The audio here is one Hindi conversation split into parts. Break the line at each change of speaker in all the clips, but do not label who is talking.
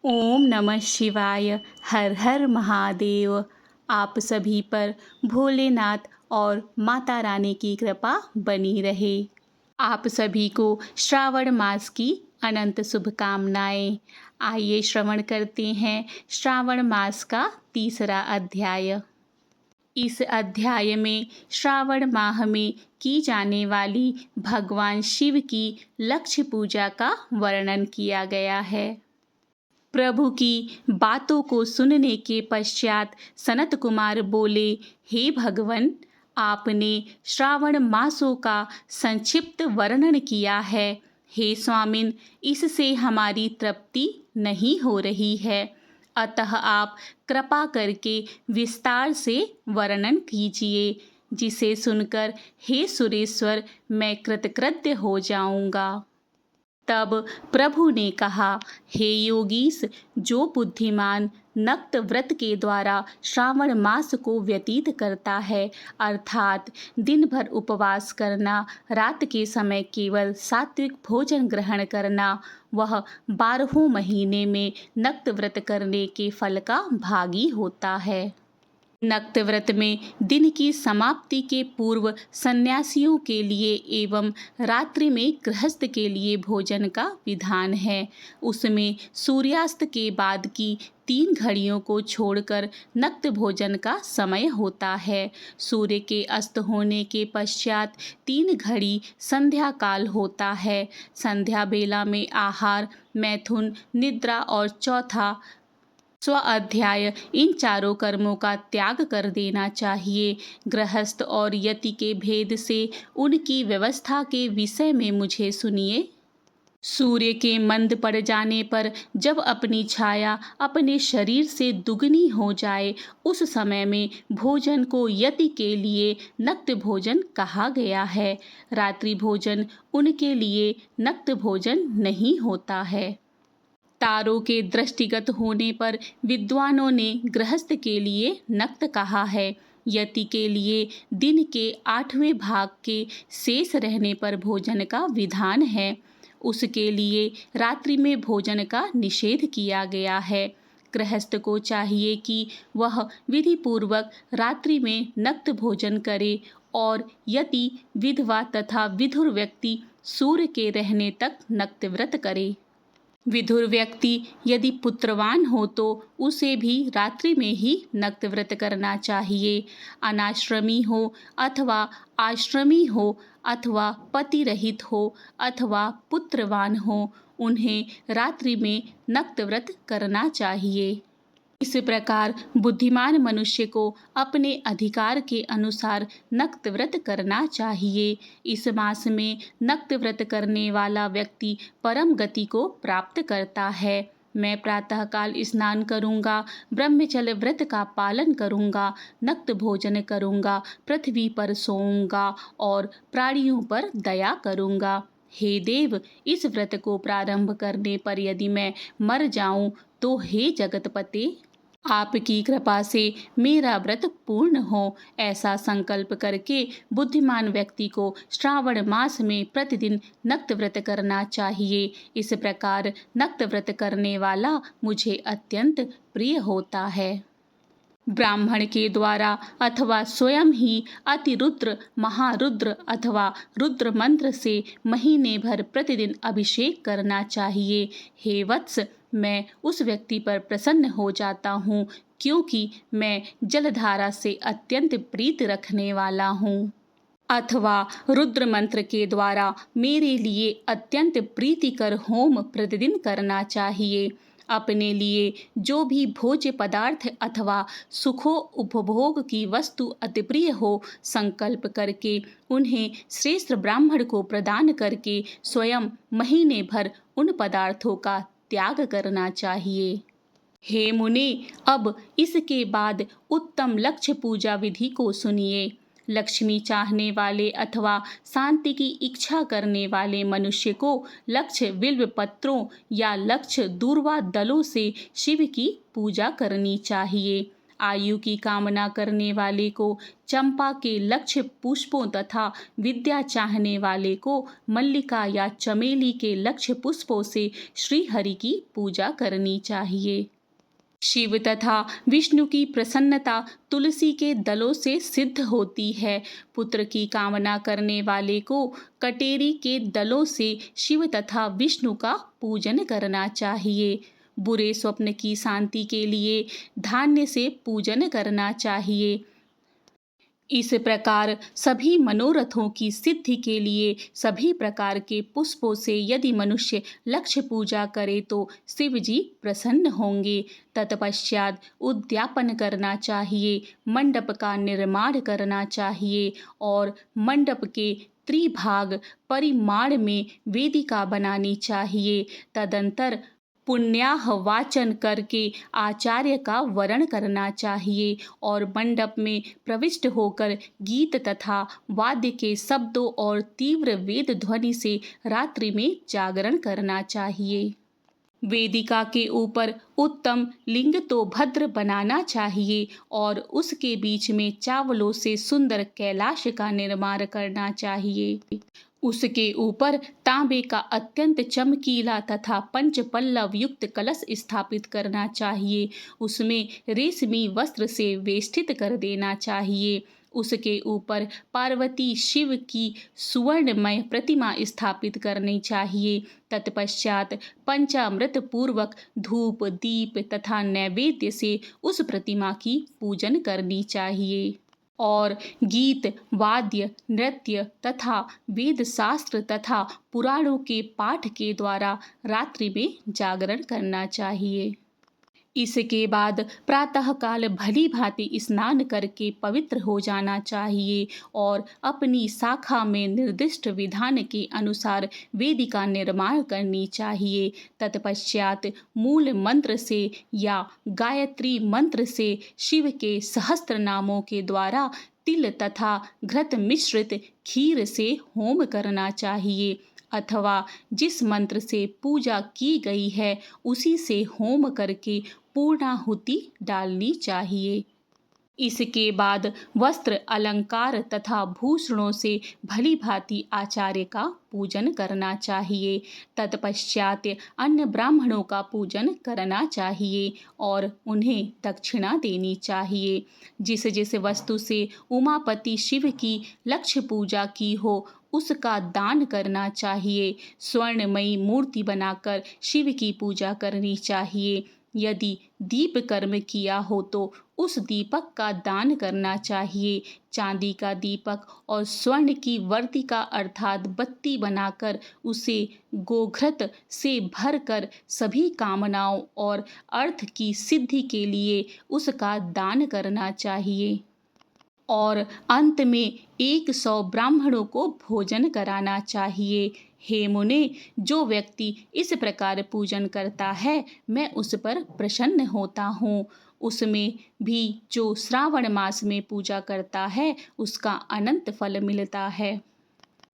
ओम नमः शिवाय। हर हर महादेव। आप सभी पर भोलेनाथ और माता रानी की कृपा बनी रहे। आप सभी को श्रावण मास की अनंत शुभकामनाएं। आइए श्रवण करते हैं श्रावण मास का तीसरा अध्याय। इस अध्याय में श्रावण माह में की जाने वाली भगवान शिव की लक्ष्य पूजा का वर्णन किया गया है। प्रभु की बातों को सुनने के पश्चात सनत कुमार बोले, हे भगवन, आपने श्रावण मासों का संक्षिप्त वर्णन किया है। हे स्वामिन, इससे हमारी तृप्ति नहीं हो रही है, अतः आप कृपा करके विस्तार से वर्णन कीजिए, जिसे सुनकर हे सुरेश्वर मैं कृतकृत्य हो जाऊंगा। तब प्रभु ने कहा, हे योगीश, जो बुद्धिमान नक्त व्रत के द्वारा श्रावण मास को व्यतीत करता है, अर्थात दिन भर उपवास करना, रात के समय केवल सात्विक भोजन ग्रहण करना, वह 12 महीने में नक्त व्रत करने के फल का भागी होता है। नक्त व्रत में दिन की समाप्ति के पूर्व सन्यासियों के लिए एवं रात्रि में गृहस्थ के लिए भोजन का विधान है। उसमें सूर्यास्त के बाद की 3 घड़ियों को छोड़कर नक्त भोजन का समय होता है। सूर्य के अस्त होने के पश्चात 3 घड़ी संध्या काल होता है। संध्या बेला में आहार, मैथुन, निद्रा और चौथा स्वाध्याय, इन चारों कर्मों का त्याग कर देना चाहिए। गृहस्थ और यति के भेद से उनकी व्यवस्था के विषय में मुझे सुनिए। सूर्य के मंद पड़ जाने पर जब अपनी छाया अपने शरीर से दुगनी हो जाए, उस समय में भोजन को यति के लिए नक्त भोजन कहा गया है। रात्रि भोजन उनके लिए नक्त भोजन नहीं होता है। तारों के दृष्टिगत होने पर विद्वानों ने गृहस्थ के लिए नक्त कहा है। यति के लिए दिन के 8वें भाग के शेष रहने पर भोजन का विधान है। उसके लिए रात्रि में भोजन का निषेध किया गया है। गृहस्थ को चाहिए कि वह विधि पूर्वक रात्रि में नक्त भोजन करे और यति, विधवा तथा विधुर व्यक्ति सूर्य के रहने तक नक्त व्रत करे। विधुर व्यक्ति यदि पुत्रवान हो तो उसे भी रात्रि में ही नक्त व्रत करना चाहिए। अनाश्रमी हो अथवा आश्रमी हो अथवा पति रहित हो अथवा पुत्रवान हो, उन्हें रात्रि में नक्त व्रत करना चाहिए। इस प्रकार बुद्धिमान मनुष्य को अपने अधिकार के अनुसार नक्त व्रत करना चाहिए। इस मास में नक्त व्रत करने वाला व्यक्ति परम गति को प्राप्त करता है। मैं प्रातःकाल स्नान करूंगा, ब्रह्मचर्य व्रत का पालन करूंगा, नक्त भोजन करूंगा, पृथ्वी पर सोऊंगा और प्राणियों पर दया करूंगा। हे देव, इस व्रत को प्रारंभ करने पर यदि मैं मर जाऊं तो हे जगतपते, आपकी कृपा से मेरा व्रत पूर्ण हो, ऐसा संकल्प करके बुद्धिमान व्यक्ति को श्रावण मास में प्रतिदिन नक्त व्रत करना चाहिए। इस प्रकार नक्त व्रत करने वाला मुझे अत्यंत प्रिय होता है। ब्राह्मण के द्वारा अथवा स्वयं ही अतिरुद्र, महारुद्र अथवा रुद्र मंत्र से महीने भर प्रतिदिन अभिषेक करना चाहिए। हे वत्स, मैं उस व्यक्ति पर प्रसन्न हो जाता हूँ, क्योंकि मैं जलधारा से अत्यंत प्रीति रखने वाला हूँ। अथवा रुद्र मंत्र के द्वारा मेरे लिए अत्यंत प्रीतिकर होम प्रतिदिन करना चाहिए। अपने लिए जो भी भोज्य पदार्थ अथवा सुखों उपभोग की वस्तु अति प्रिय हो, संकल्प करके उन्हें श्रेष्ठ ब्राह्मण को प्रदान करके स्वयं महीने भर उन पदार्थों का त्याग करना चाहिए। हे मुने, अब इसके बाद उत्तम लक्ष्य पूजा विधि को सुनिए। लक्ष्मी चाहने वाले अथवा शांति की इच्छा करने वाले मनुष्य को लक्ष्य बिल्व पत्रों या लक्ष्य दूर्वा दलों से शिव की पूजा करनी चाहिए। आयु की कामना करने वाले को चंपा के लक्ष्य पुष्पों तथा विद्या चाहने वाले को मल्लिका या चमेली के लक्ष्य पुष्पों से श्री हरि की पूजा करनी चाहिए। शिव तथा विष्णु की प्रसन्नता तुलसी के दलों से सिद्ध होती है। पुत्र की कामना करने वाले को कटेरी के दलों से शिव तथा विष्णु का पूजन करना चाहिए। बुरे स्वप्न की शांति के लिए धान्य से पूजन करना चाहिए। इस प्रकार सभी मनोरथों की सिद्धि के लिए सभी प्रकार के पुष्पों से यदि मनुष्य लक्ष्य पूजा करे तो शिव जी प्रसन्न होंगे। तत्पश्चात उद्यापन करना चाहिए, मंडप का निर्माण करना चाहिए और मंडप के त्रिभाग परिमाण में वेदिका बनानी चाहिए। तदंतर पुण्याह वाचन करके आचार्य का वरण करना चाहिए और मंडप में प्रविष्ट होकर गीत तथा वाद्य के शब्दों और तीव्र वेद ध्वनि से रात्रि में जागरण करना चाहिए। वेदिका के ऊपर उत्तम लिंग तो भद्र बनाना चाहिए और उसके बीच में चावलों से सुंदर कैलाश का निर्माण करना चाहिए। उसके ऊपर तांबे का अत्यंत चमकीला तथा पंच पल्लव युक्त कलश स्थापित करना चाहिए। उसमें रेशमी वस्त्र से वेष्टित कर देना चाहिए। उसके ऊपर पार्वती शिव की सुवर्णमय प्रतिमा स्थापित करनी चाहिए। तत्पश्चात पंचामृत पूर्वक धूप दीप तथा नैवेद्य से उस प्रतिमा की पूजन करनी चाहिए और गीत वाद्य नृत्य तथा वेद शास्त्र तथा पुराणों के पाठ के द्वारा रात्रि में जागरण करना चाहिए। इसके बाद प्रातःकाल भली भांति स्नान करके पवित्र हो जाना चाहिए और अपनी शाखा में निर्दिष्ट विधान के अनुसार वेदिका निर्माण करनी चाहिए। तत्पश्चात मूल मंत्र से या गायत्री मंत्र से शिव के सहस्त्र नामों के द्वारा तिल तथा घृत मिश्रित खीर से होम करना चाहिए अथवा जिस मंत्र से पूजा की गई है उसी से होम करके पूर्णाहुति डालनी चाहिए। इसके बाद वस्त्र अलंकार तथा भूषणों से भली भांति आचार्य का पूजन करना चाहिए। तत्पश्चात अन्य ब्राह्मणों का पूजन करना चाहिए और उन्हें दक्षिणा देनी चाहिए। जिस जिस वस्तु से उमापति शिव की लक्ष्य पूजा की हो उसका दान करना चाहिए। स्वर्णमयी मूर्ति बनाकर शिव की पूजा करनी चाहिए। यदि दीप कर्म किया हो तो उस दीपक का दान करना चाहिए। चांदी का दीपक और स्वर्ण की वर्तिका अर्थात बत्ती बनाकर उसे गोघृत से भरकर सभी कामनाओं और अर्थ की सिद्धि के लिए उसका दान करना चाहिए और अंत में 100 ब्राह्मणों को भोजन कराना चाहिए। हे मुने, जो व्यक्ति इस प्रकार पूजन करता है मैं उस पर प्रसन्न होता हूँ। उसमें भी जो श्रावण मास में पूजा करता है उसका अनंत फल मिलता है।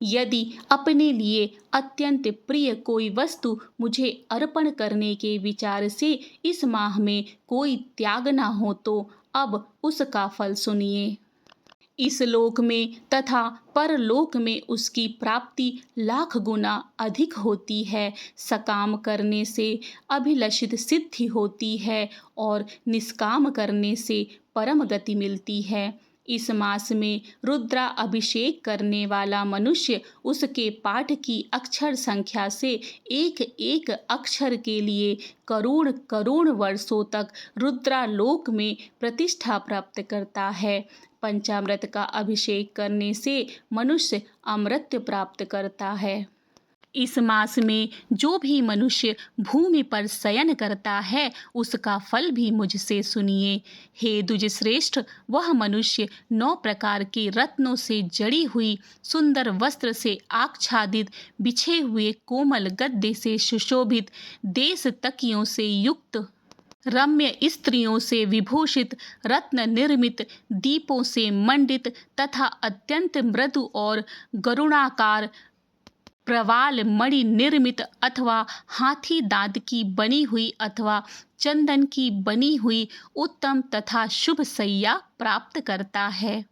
यदि अपने लिए अत्यंत प्रिय कोई वस्तु मुझे अर्पण करने के विचार से इस माह में कोई त्याग ना हो तो अब उसका फल सुनिए। इस लोक में तथा परलोक में उसकी प्राप्ति लाख गुना अधिक होती है। सकाम करने से अभिलषित सिद्धि होती है और निष्काम करने से परम गति मिलती है। इस मास में रुद्रा अभिषेक करने वाला मनुष्य उसके पाठ की अक्षर संख्या से एक एक अक्षर के लिए करोड़ करोड़ वर्षों तक रुद्रालोक में प्रतिष्ठा प्राप्त करता है। पंचामृत का अभिषेक करने से मनुष्य अमृत प्राप्त करता है। इस मास में जो भी मनुष्य भूमि पर शयन करता है उसका फल भी मुझसे सुनिए। हे द्विजश्रेष्ठ, वह मनुष्य 9 प्रकार के रत्नों से जड़ी हुई सुंदर वस्त्र से आच्छादित बिछे हुए कोमल गद्दे से सुशोभित देश तकियों से युक्त रम्य स्त्रियों से विभूषित रत्न निर्मित दीपों से मंडित तथा अत्यंत मृदु और गरुणाकार प्रवाल मणि निर्मित अथवा हाथी दांत की बनी हुई अथवा चंदन की बनी हुई उत्तम तथा शुभ सैया प्राप्त करता है।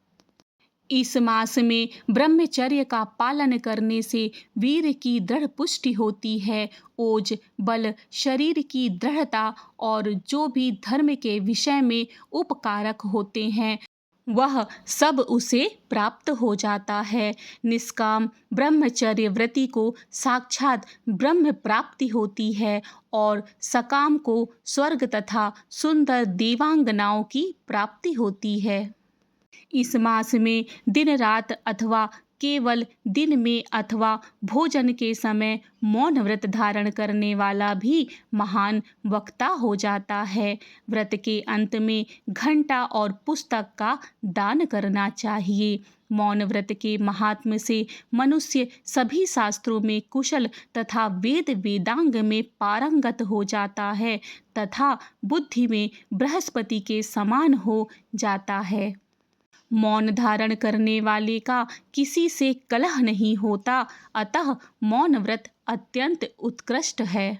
इस मास में ब्रह्मचर्य का पालन करने से वीर की दृढ़ पुष्टि होती है। ओज, बल, शरीर की दृढ़ता और जो भी धर्म के विषय में उपकारक होते हैं वह सब उसे प्राप्त हो जाता है। निष्काम ब्रह्मचर्य व्रती को साक्षात ब्रह्म प्राप्ति होती है और सकाम को स्वर्ग तथा सुंदर देवांगनाओं की प्राप्ति होती है। इस मास में दिन रात अथवा केवल दिन में अथवा भोजन के समय मौन व्रत धारण करने वाला भी महान वक्ता हो जाता है। व्रत के अंत में घंटा और पुस्तक का दान करना चाहिए। मौन व्रत के महात्म्य से मनुष्य सभी शास्त्रों में कुशल तथा वेद वेदांग में पारंगत हो जाता है तथा बुद्धि में बृहस्पति के समान हो जाता है। मौन धारण करने वाले का किसी से कलह नहीं होता, अतः मौन व्रत अत्यंत उत्कृष्ट है।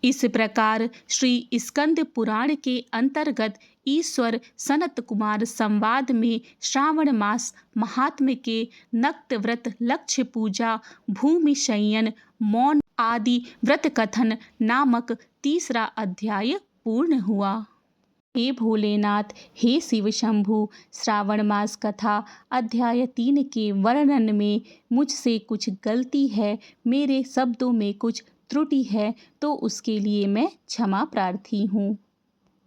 इस प्रकार श्री स्कंद पुराण के अंतर्गत ईश्वर सनत कुमार संवाद में श्रावण मास महात्म्य के नक्त व्रत, लक्ष्य पूजा, भूमि शयन, मौन आदि व्रत कथन नामक तीसरा अध्याय पूर्ण हुआ। हे भोलेनाथ, हे शिव शंभु, श्रावण मास कथा अध्याय 3 के वर्णन में मुझसे कुछ गलती है, मेरे शब्दों में कुछ त्रुटि है तो उसके लिए मैं क्षमा प्रार्थी हूँ।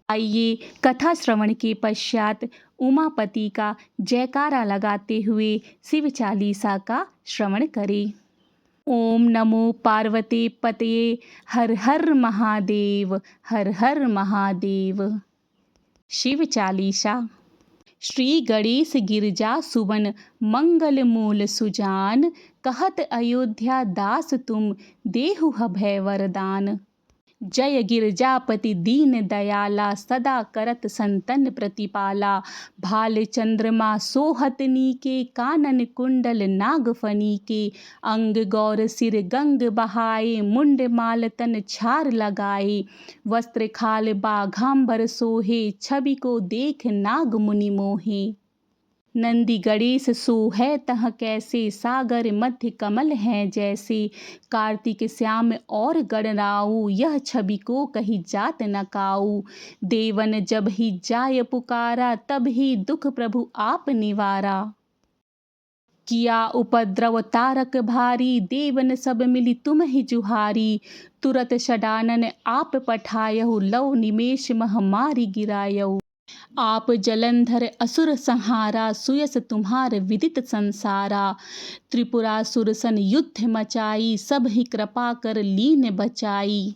आइए कथा श्रवण के पश्चात उमापति का जयकारा लगाते हुए शिव चालीसा का श्रवण करें। ओम नमो पार्वती पतये, हर हर महादेव, हर हर महादेव। शिव चालीसा। श्री गणेश गिरजा सुवन मंगल मूल सुजान, कहत अयोध्या दास तुम देहु अभय वरदान। जय गिरजापति दीन दयाला, सदा करत संतन प्रतिपाला। भाल चंद्रमा सोहतनी के, कानन कुंडल नागफनी के। अंग गौर सिर गंग बहाए, मुंड माल तन छार लगाए। वस्त्र खाल बाघांबर सोहे, छवि को देख नाग मुनि मोहे। नंदी गणेश सोहै तह कैसे, सागर मध्य कमल हैं जैसे। कार्तिक श्याम और गणराऊ, यह छवि को कही जात न काऊ। देवन जब ही जाय पुकारा, तब ही दुख प्रभु आप निवारा। किया उपद्रव तारक भारी, देवन सब मिली तुम ही जुहारी। तुरत षडानन आप पठायहु, लव निमेष मह मारी गिरायहु। आप जलंधर असुर संहारा, सुयस तुम्हार विदित संसारा। त्रिपुरासुर सन युद्ध मचाई, सब ही कृपा कर लीन बचाई।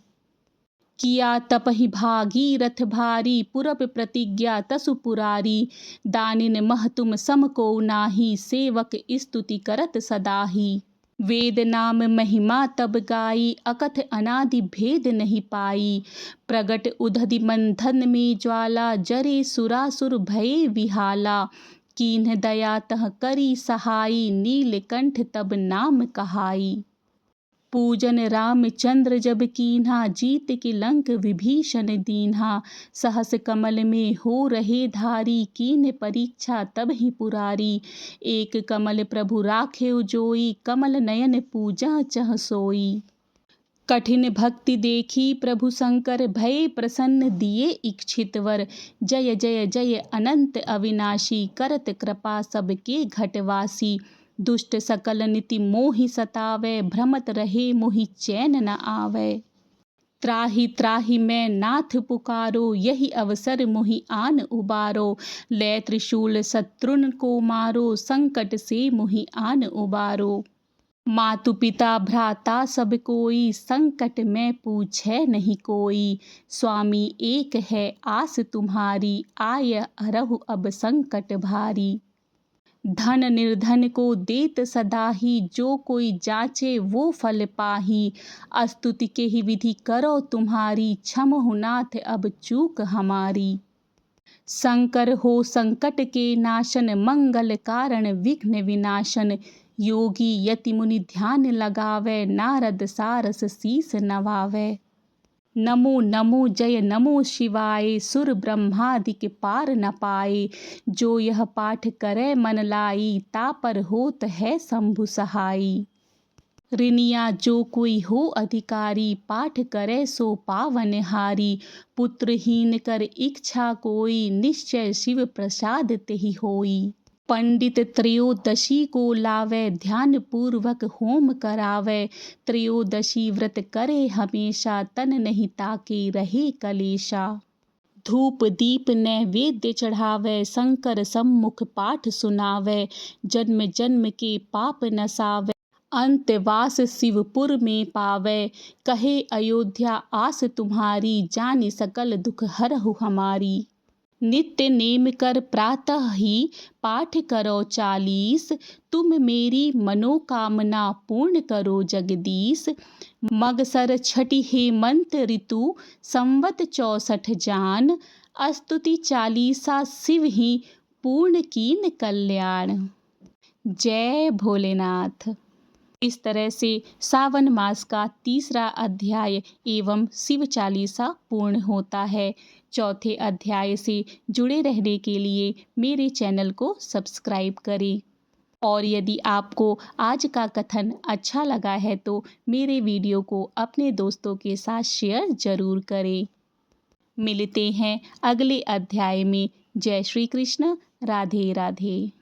किया तपहि भागीरथ भारी, पुरप प्रतिज्ञा तसु पुरारी। दानिन मह तुम सम को नाही, सेवक स्तुति करत सदाही। वेद नाम महिमा तब गाई, अकथ अनादि भेद नहीं पाई। प्रगट उदधि मंथन में ज्वाला, जरे सुरासुर भये विहाला। कीन्ह दया तह करी सहाई, नीलकंठ तब नाम कहाई। पूजन रामचंद्र जब कीन्हा, जीत के लंक विभीषण दीन्हा। सहस कमल में हो रहे धारी, कीन्ह परीक्षा तब ही पुरारी। एक कमल प्रभु राखे जोई, कमल नयन पूजा चह सोई। कठिन भक्ति देखी प्रभु शंकर, भये प्रसन्न दिए इच्छित वर। जय जय जय अनंत अविनाशी, करत कृपा सबके घटवासी। दुष्ट सकल नीति मोहि सतावै, भ्रमत रहे मोहि चैन न आवे। त्राहि त्राहि मैं नाथ पुकारो, यही अवसर मोहि आन उबारो। लै त्रिशूल शत्रुन को मारो, संकट से मोहि आन उबारो। मातु पिता भ्राता सब कोई, संकट में पूछे नहीं कोई। स्वामी एक है आस तुम्हारी, आय हरहु अब संकट भारी। धन निर्धन को देत सदा ही, जो कोई जाचे वो फल पाही। स्तुति के ही विधि करो तुम्हारी, क्षमहु नाथ अब चूक हमारी। शंकर हो संकट के नाशन, मंगल कारण विघ्न विनाशन। योगी यति मुनि ध्यान लगावे, नारद सारस शीस नवावे। नमो नमो जय नमो शिवाय, सुर ब्रह्मादिक पार न पाए। जो यह पाठ करे मन लाई, ता पर होत है शंभु सहाई। ऋनिया जो कोई हो अधिकारी, पाठ करे सो पावनहारी। पुत्रहीन कर इच्छा कोई, निश्चय शिव प्रसाद तेहि होई। पंडित त्रयोदशी को लावे, ध्यान पूर्वक होम करावे। त्रयोदशी व्रत करे हमेशा, तन नहीं ताके रहे कलेशा। धूप दीप नैवेद्य चढ़ावे, शंकर सम्मुख पाठ सुनावे। जन्म जन्म के पाप नसावे, अंतवास शिवपुर में पावे। कहे अयोध्या आस तुम्हारी, जानि सकल दुख हरहु हमारी। नित्य नेम कर प्रातः ही पाठ करो 40, तुम मेरी मनोकामना पूर्ण करो जगदीश। मगसर छठी हेमंत ऋतु, संवत 64 जान। स्तुति 40 शिव ही, पूर्ण कीन कल्याण। जय भोलेनाथ। इस तरह से सावन मास का तीसरा अध्याय एवं शिव चालीसा पूर्ण होता है। चौथे अध्याय से जुड़े रहने के लिए मेरे चैनल को सब्सक्राइब करें। और यदि आपको आज का कथन अच्छा लगा है तो मेरे वीडियो को अपने दोस्तों के साथ शेयर जरूर करें। मिलते हैं अगले अध्याय में। जय श्री कृष्ण। राधे राधे।